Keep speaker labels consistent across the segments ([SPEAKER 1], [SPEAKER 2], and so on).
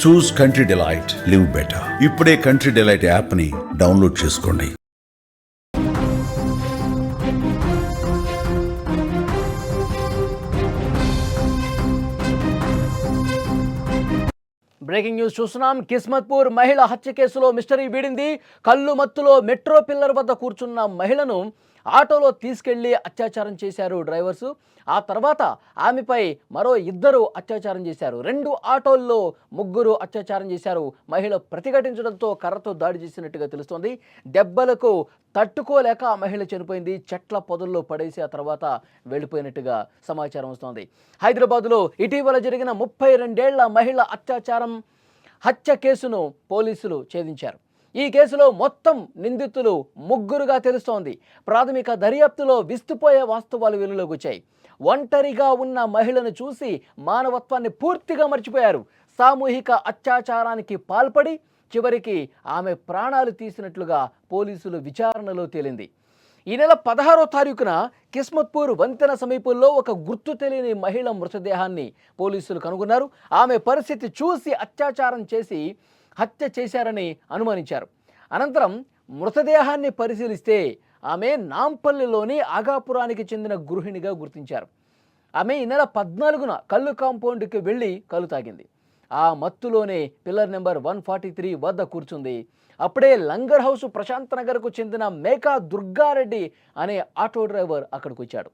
[SPEAKER 1] చూస్ country delight, live better. ఇప్పుడే country delight app ని download చేసుకోండి.
[SPEAKER 2] బ్రేకింగ్ న్యూస్ చూస్తున్నాం. కిస్మత్పూర్ మహిళ హత్య కేసులో మిస్టరీ వీడింది. కళ్ళు మత్తులో మెట్రో పిల్లర్ వద్ద కూర్చున్న మహిళను ఆటోలో తీసుకెళ్లి అత్యాచారం చేశారు డ్రైవర్సు. ఆ తర్వాత ఆమెపై మరో 2 అత్యాచారం చేశారు. 2 ఆటోల్లో 3 అత్యాచారం చేశారు. మహిళ ప్రతిఘటించడంతో కర్రతో దాడి చేసినట్టుగా తెలుస్తోంది. దెబ్బలకు తట్టుకోలేక ఆ మహిళ చనిపోయింది. చెట్ల పొదల్లో పడేసి ఆ తర్వాత వెళ్ళిపోయినట్టుగా సమాచారం వస్తోంది. హైదరాబాద్లో ఇటీవల జరిగిన 32 ఏళ్ల మహిళ హత్య కేసును పోలీసులు ఛేదించారు. ఈ కేసులో మొత్తం నిందితులు 3గా తెలుస్తోంది. ప్రాథమిక దర్యాప్తులో విస్తుపోయే వాస్తవాలు వెలుగులోకి వచ్చాయి. ఒంటరిగా ఉన్న మహిళను చూసి మానవత్వాన్ని పూర్తిగా మర్చిపోయారు. సామూహిక అత్యాచారానికి పాల్పడి చివరికి ఆమె ప్రాణాలు తీసినట్లుగా పోలీసులు విచారణలో తేలింది. ఈ నెల 16వ తారీఖున కిస్మత్పూర్ వంతెన సమీపంలో ఒక గుర్తు తెలియని మహిళ మృతదేహాన్ని పోలీసులు కనుగొన్నారు. ఆమె పరిస్థితి చూసి అత్యాచారం చేసి హత్య చేశారని అనుమానించారు. అనంతరం మృతదేహాన్ని పరిశీలిస్తే ఆమె నాంపల్లిలోని ఆగాపురానికి చెందిన గృహిణిగా గుర్తించారు. ఆమె ఈ నెల 14న కళ్ళు కాంపౌండ్కి వెళ్ళి కళ్ళు తాగింది. ఆ మత్తులోనే పిల్లర్ నెంబర్ 143 వద్ద కూర్చుంది. అప్పుడే లంగర్ హౌస్ ప్రశాంత్ నగర్కు చెందిన మేకా దుర్గారెడ్డి అనే ఆటో డ్రైవర్ అక్కడికి వచ్చాడు.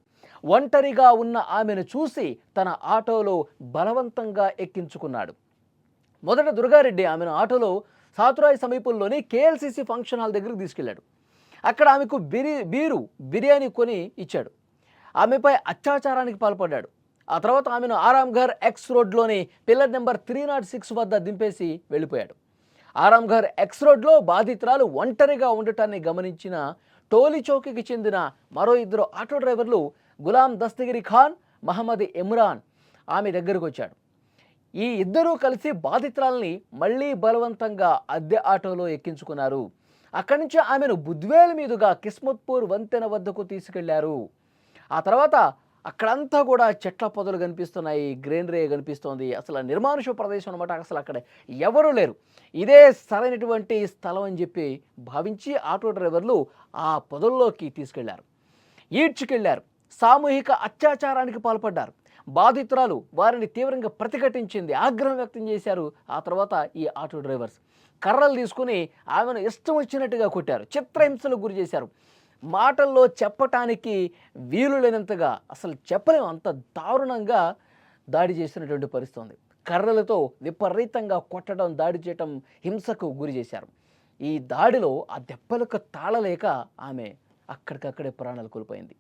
[SPEAKER 2] ఒంటరిగా ఉన్న ఆమెను చూసి తన ఆటోలో బలవంతంగా ఎక్కించుకున్నాడు. మొదట దుర్గారెడ్డి ఆమెను ఆటోలో సాతురాయి సమీపంలోని కేఎల్సిసి ఫంక్షన్ హాల్ దగ్గరికి తీసుకెళ్లాడు. అక్కడ ఆమెకు బిర్యానీ కొని ఇచ్చాడు. ఆమెపై అత్యాచారానికి పాల్పడ్డాడు. ఆ తర్వాత ఆమెను ఆరాంఘర్ ఎక్స్ రోడ్లోని పిల్లర్ నెంబర్ 306 వద్ద దింపేసి వెళ్ళిపోయాడు. ఆరాంఘర్ ఎక్స్ రోడ్లో బాధితురాలు ఒంటరిగా ఉండటాన్ని గమనించిన టోలీ చౌకీకి చెందిన మరో 2 ఆటో డ్రైవర్లు గులాం దస్తగిరి ఖాన్, మహమ్మద్ ఇమ్రాన్ ఆమె దగ్గరకు వచ్చాడు. ఈ 2 కలిసి బాధితురాల్ని మళ్లీ బలవంతంగా అద్దె ఆటోలో ఎక్కించుకున్నారు. అక్కడి నుంచి ఆమెను బుద్వేల్ మీదుగా కిస్మత్పూర్ వంతెన వద్దకు తీసుకెళ్లారు. ఆ తర్వాత అక్కడంతా కూడా చెట్ల పొదలు కనిపిస్తున్నాయి, గ్రీనరీ కనిపిస్తోంది. అసలు నిర్మానుష ప్రదేశం అనమాట. అసలు అక్కడ ఎవరూ లేరు. ఇదే సరైనటువంటి స్థలం అని చెప్పి భావించి ఆటో డ్రైవర్లు ఆ పొదల్లోకి తీసుకెళ్లారు, ఈడ్చుకెళ్లారు. సామూహిక అత్యాచారానికి పాల్పడ్డారు. బాధితురాలు వారిని తీవ్రంగా ప్రతిఘటించింది, ఆగ్రహం వ్యక్తం చేశారు. ఆ తర్వాత ఈ ఆటో డ్రైవర్స్ కర్రలు తీసుకుని ఆమెను ఇష్టం వచ్చినట్టుగా కొట్టారు, చిత్రహింసలకు గురి చేశారు. మాటల్లో చెప్పటానికి వీలు లేనంతగా, అసలు చెప్పలేము అంత దారుణంగా దాడి చేసినటువంటి పరిస్థితి ఉంది. కర్రలతో విపరీతంగా కొట్టడం, దాడి చేయటం, హింసకు గురి చేశారు. ఈ దాడిలో ఆ దెబ్బలకు తాళలేక ఆమె అక్కడికక్కడే ప్రాణాలు కోల్పోయింది.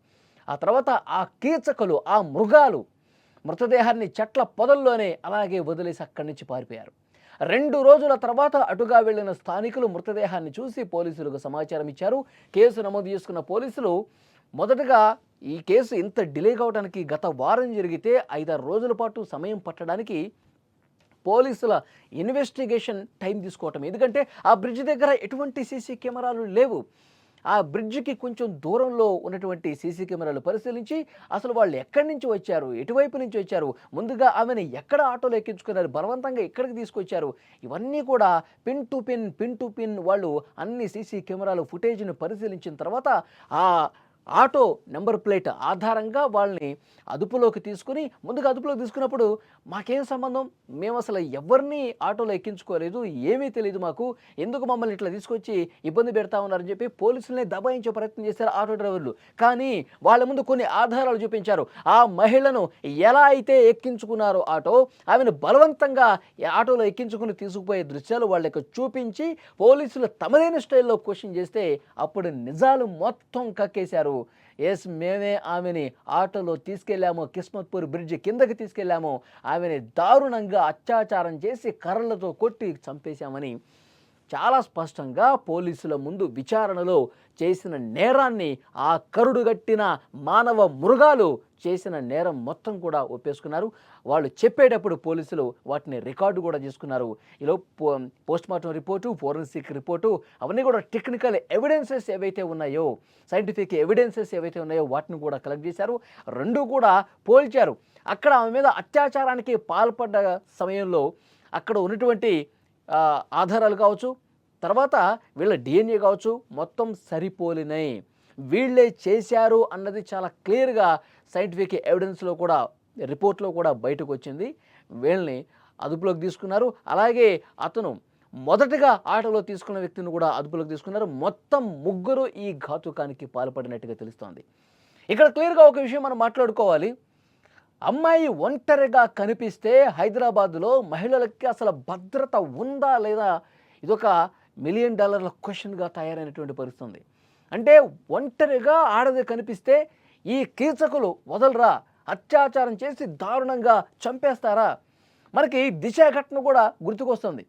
[SPEAKER 2] ఆ తర్వాత ఆ కీచకులు, ఆ మృగాలు మృతదేహాన్ని చెట్ల పొదల్లోనే అలాగే వదిలేసి అక్కడి నుంచి పారిపోయారు. 2 రోజుల తర్వాత అటుగా వెళ్లిన స్థానికులు మృతదేహాన్ని చూసి పోలీసులకు సమాచారం ఇచ్చారు. కేసు నమోదు చేసుకున్న పోలీసులు మొదటగా ఈ కేసు ఇంత డిలే కావడానికి గత వారం జరిగితే 5-6 రోజుల పాటు సమయం పట్టడానికి పోలీసుల ఇన్వెస్టిగేషన్ టైం తీసుకోవటం. ఎందుకంటే ఆ బ్రిడ్జ్ దగ్గర ఎటువంటి సీసీ కెమెరాలు లేవు. ఆ బ్రిడ్జికి కొంచెం దూరంలో ఉన్నటువంటి సీసీ కెమెరాలు పరిశీలించి అసలు వాళ్ళు ఎక్కడి నుంచి వచ్చారు, ఎటువైపు నుంచి వచ్చారు, ముందుగా ఆమెను ఎక్కడ ఆటోలో ఎక్కించుకున్నారు, బలవంతంగా ఎక్కడికి తీసుకొచ్చారు, ఇవన్నీ కూడా పిన్ టు పిన్ వాళ్ళు అన్ని సీసీ కెమెరాలు ఫుటేజ్ని పరిశీలించిన తర్వాత ఆ ఆటో నెంబర్ ప్లేట్ ఆధారంగా వాళ్ళని అదుపులోకి తీసుకున్నప్పుడు మాకేం సంబంధం, మేము అసలు ఎవరిని ఆటోలో ఎక్కించుకోలేదు, ఏమీ తెలియదు మాకు, ఎందుకు మమ్మల్ని ఇట్లా తీసుకొచ్చి ఇబ్బంది పెడతా ఉన్నారని చెప్పి పోలీసుల్ని దబాయించే ప్రయత్నం చేశారు ఆటో డ్రైవర్లు. కానీ వాళ్ళ ముందు కొన్ని ఆధారాలు చూపించారు. ఆ మహిళను ఎలా అయితే ఎక్కించుకున్నారో ఆమెను బలవంతంగా ఆటోలో ఎక్కించుకుని తీసుకుపోయే దృశ్యాలు వాళ్ళకి చూపించి పోలీసులు తమదైన స్టైల్లో క్వశ్చన్ చేస్తే అప్పుడు నిజాలు మొత్తం కక్కేశారు. ఎస్, మేమే ఆమెని ఆటోలో తీసుకెళ్ళాము, కిస్మత్పూర్ బ్రిడ్జ్ కిందకి తీసుకెళ్ళాము, ఆమెని దారుణంగా అత్యాచారం చేసి కర్రలతో కొట్టి చంపేశామని చాలా స్పష్టంగా పోలీసుల ముందు విచారణలో చేసిన నేరాన్ని ఆ కరుడుగట్టిన మానవ మృగాలు చేసిన నేరం మొత్తం కూడా ఒప్పేసుకున్నారు. వాళ్ళు చెప్పేటప్పుడు పోలీసులు వాటిని రికార్డు కూడా చేసుకున్నారు. ఇలా పోస్ట్మార్టం రిపోర్టు, ఫోరెన్సిక్ రిపోర్టు అవన్నీ కూడా టెక్నికల్ ఎవిడెన్సెస్ ఏవైతే ఉన్నాయో, సైంటిఫిక్ ఎవిడెన్సెస్ ఏవైతే ఉన్నాయో వాటిని కూడా కలెక్ట్ చేశారు. 2 కూడా పోల్చారు. అక్కడ ఆమె మీద అత్యాచారానికి పాల్పడ్డ సమయంలో అక్కడ ఉన్నటువంటి ఆధారాలు కావచ్చు, తర్వాత వీళ్ళ డిఎన్ఏ కావచ్చు, మొత్తం సరిపోలినాయి. వీళ్ళే చేశారు అన్నది చాలా క్లియర్గా సైంటిఫిక్ ఎవిడెన్స్లో కూడా, రిపోర్ట్లో కూడా బయటకు వచ్చింది. వీళ్ళని అదుపులోకి తీసుకున్నారు. అలాగే అతను మొదటగా ఆటలో తీసుకున్న వ్యక్తిని కూడా అదుపులోకి తీసుకున్నారు. మొత్తం ముగ్గురు ఈ ఘాతుకానికి పాల్పడినట్టుగా తెలుస్తోంది. ఇక్కడ క్లియర్గా ఒక విషయం మనం మాట్లాడుకోవాలి. అమ్మాయి ఒంటరిగా కనిపిస్తే హైదరాబాద్లో మహిళలకి అసలు భద్రత ఉందా లేదా, ఇదొక $1 మిలియన్ క్వశ్చన్గా తయారైనటువంటి పరిస్థితి. అంటే ఒంటరిగా ఆడది కనిపిస్తే ఈ కీచకులు వదలరా, అత్యాచారం చేసి దారుణంగా చంపేస్తారా? మనకి దిశ ఘటన కూడా గుర్తుకొస్తుంది.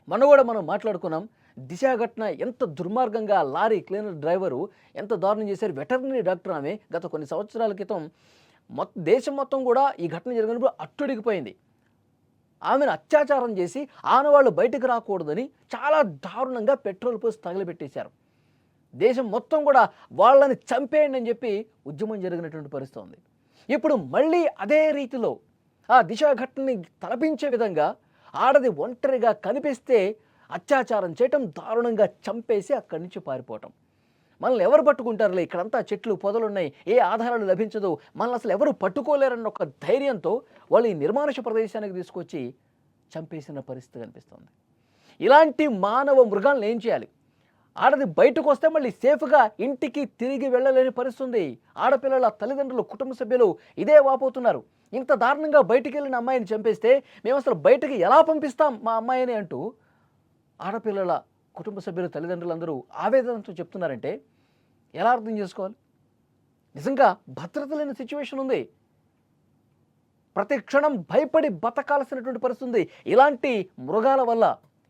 [SPEAKER 2] మనం మాట్లాడుకున్నాం. దిశ ఘటన ఎంత దుర్మార్గంగా లారీ క్లీనర్ డ్రైవరు ఎంత దారుణం చేశారు. వెటర్నరీ డాక్టర్ ఆమె గత కొన్ని సంవత్సరాల క్రితం దేశం మొత్తం కూడా ఈ ఘటన జరిగినప్పుడు అట్టుడికిపోయింది. ఆమెను అత్యాచారం చేసి ఆనవాళ్ళు బయటకు రాకూడదని చాలా దారుణంగా పెట్రోల్ పోసి తగలబెట్టేశారు. దేశం మొత్తం కూడా వాళ్ళని చంపేయండి అని చెప్పి ఉద్యమం జరిగినటువంటి పరిస్థితి ఉంది. ఇప్పుడు మళ్ళీ అదే రీతిలో ఆ దిశ ఘటనని తలపించే విధంగా ఆడది ఒంటరిగా కనిపిస్తే అత్యాచారం చేయటం, దారుణంగా చంపేసి అక్కడి నుంచి పారిపోవటం. మనల్ని ఎవరు పట్టుకుంటారులే, ఇక్కడంతా చెట్లు పొదలున్నాయి, ఏ ఆధారాలు లభించదు, మనల్ని అసలు ఎవరు పట్టుకోలేరన్న ఒక ధైర్యంతో వాళ్ళు ఈ నిర్మానుష ప్రదేశానికి తీసుకొచ్చి చంపేసిన పరిస్థితి కనిపిస్తుంది. ఇలాంటి మానవ మృగాలను ఏం చేయాలి? ఆడది బయటకు వస్తే మళ్ళీ సేఫ్గా ఇంటికి తిరిగి వెళ్ళలేని పరిస్థితి ఉంది. ఆడపిల్లల తల్లిదండ్రులు, కుటుంబ సభ్యులు ఇదే వాపోతున్నారు. ఇంత దారుణంగా బయటికి వెళ్ళిన అమ్మాయిని చంపేస్తే మేము అసలు బయటకి ఎలా పంపిస్తాం మా అమ్మాయిని అంటూ ఆడపిల్లల కుటుంబ సభ్యులు, తల్లిదండ్రులందరూ ఆవేదనతో చెప్తున్నారంటే ఎలా అర్థం చేసుకోవాలి? నిజంగా భద్రత లేని సిచ్యువేషన్ ఉంది. ప్రతి క్షణం భయపడి బతకాల్సినటువంటి పరిస్థితి ఉంది. ఇలాంటి మృగాల వల్ల,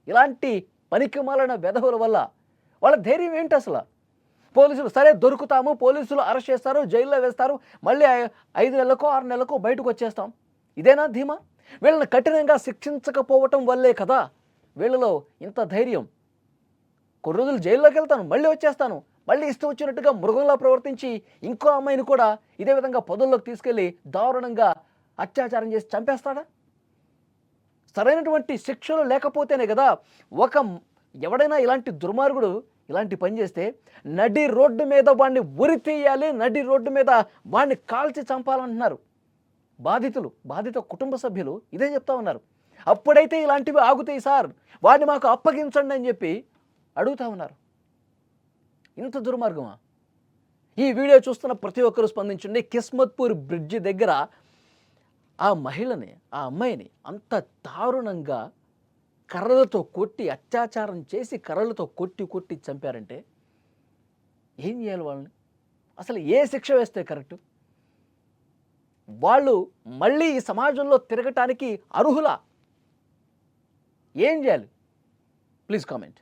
[SPEAKER 2] ఇలాంటి పనికిమాలిన వెధవుల వల్ల వాళ్ళ ధైర్యం ఏంటి అసలు? పోలీసులు సరే దొరుకుతాము, పోలీసులు అరెస్ట్ చేస్తారు, జైల్లో వేస్తారు, మళ్ళీ 5 నెలలకో 6 నెలలకో బయటకు వచ్చేస్తాం, ఇదేనా ధీమా? వీళ్ళని కఠినంగా శిక్షించకపోవటం వల్లే కదా వీళ్ళలో ఇంత ధైర్యం. కొన్ని రోజులు జైల్లోకి వెళ్తాను, మళ్ళీ వచ్చేస్తాను, మళ్ళీ ఇష్టం వచ్చినట్టుగా మృగంలా ప్రవర్తించి ఇంకో అమ్మాయిని కూడా ఇదే విధంగా పొదల్లోకి తీసుకెళ్ళి దారుణంగా అత్యాచారం చేసి చంపేస్తాడా? సరైనటువంటి శిక్షలు లేకపోతేనే కదా ఎవడైనా ఇలాంటి దుర్మార్గుడు ఇలాంటి పని చేస్తే నడి రోడ్డు మీద వాడిని ఉరి తీయాలి, నడి రోడ్డు మీద వాడిని కాల్చి చంపాలంటున్నారు బాధిత కుటుంబ సభ్యులు ఇదే చెప్తా ఉన్నారు. అప్పుడైతే ఇలాంటివి ఆగుతాయి సార్, వాడిని మాకు అప్పగించండి అని చెప్పి అడుగుతా ఉన్నారు. ఇంత దుర్మార్గమా? ఈ వీడియో చూస్తున్న ప్రతి ఒక్కరూ స్పందించండి. కిస్మత్పూర్ బ్రిడ్జి దగ్గర ఆ మహిళని, ఆ అమ్మాయిని అంత దారుణంగా కర్రలతో కొట్టి అత్యాచారం చేసి కర్రలతో కొట్టి చంపారంటే ఏం చేయాలి వాళ్ళని? అసలు ఏ శిక్ష వేస్తే కరెక్టు? వాళ్ళు మళ్ళీ ఈ సమాజంలో తిరగటానికి అర్హులా? ఏం చేయాలి? Please comment.